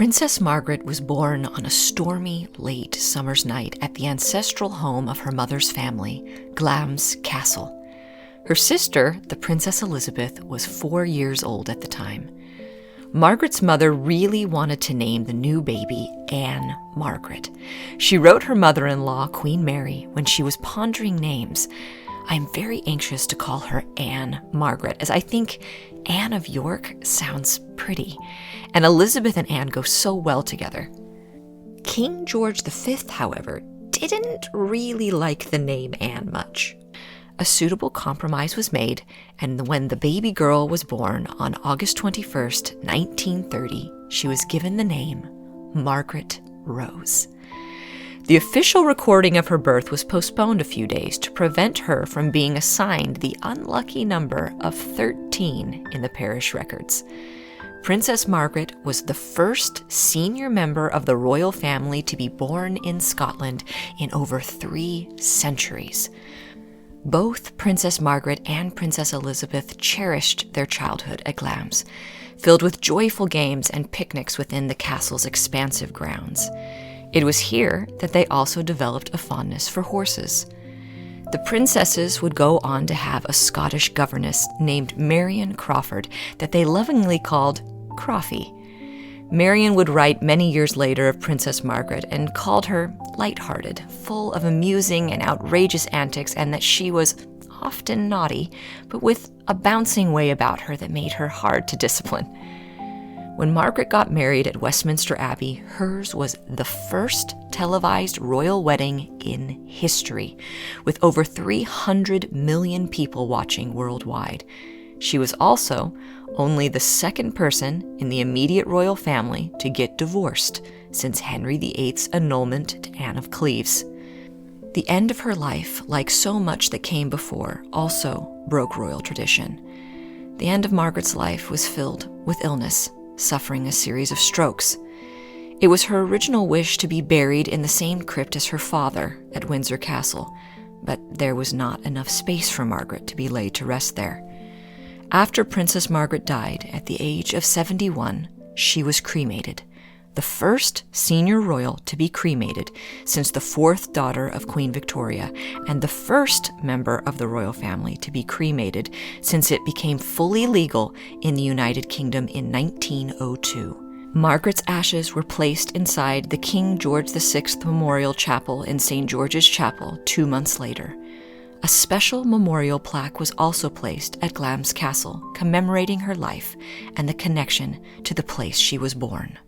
Princess Margaret was born on a stormy, late summer's night at the ancestral home of her mother's family, Glamis Castle. Her sister, the Princess Elizabeth, was 4 years old at the time. Margaret's mother really wanted to name the new baby Ann Margaret. She wrote her mother-in-law, Queen Mary, when she was pondering names, "I'm very anxious to call her Ann Margaret, as I think Anne of York sounds pretty, and Elizabeth and Anne go so well together." King George V, however, didn't really like the name Anne much. A suitable compromise was made, and when the baby girl was born on August 21st, 1930, she was given the name Margaret Rose. The official recording of her birth was postponed a few days to prevent her from being assigned the unlucky number of 13 in the parish records. Princess Margaret was the first senior member of the royal family to be born in Scotland in over 3 centuries. Both Princess Margaret and Princess Elizabeth cherished their childhood at Glamis, filled with joyful games and picnics within the castle's expansive grounds. It was here that they also developed a fondness for horses. The princesses would go on to have a Scottish governess named Marion Crawford that they lovingly called Crawfie. Marion would write many years later of Princess Margaret and called her lighthearted, full of amusing and outrageous antics, and that she was often naughty, but with a bouncing way about her that made her hard to discipline. When Margaret got married at Westminster Abbey, hers was the first televised royal wedding in history, with over 300 million people watching worldwide. She was also only the second person in the immediate royal family to get divorced since Henry VIII's annulment to Anne of Cleves. The end of her life, like so much that came before, also broke royal tradition. The end of Margaret's life was filled with illness, suffering a series of strokes. It was her original wish to be buried in the same crypt as her father at Windsor Castle, but there was not enough space for Margaret to be laid to rest there. After Princess Margaret died at the age of 71, she was cremated, the first senior royal to be cremated since the 4th daughter of Queen Victoria, and the first member of the royal family to be cremated since it became fully legal in the United Kingdom in 1902. Margaret's ashes were placed inside the King George VI Memorial Chapel in St. George's Chapel 2 months later. A special memorial plaque was also placed at Glamis Castle, commemorating her life and the connection to the place she was born.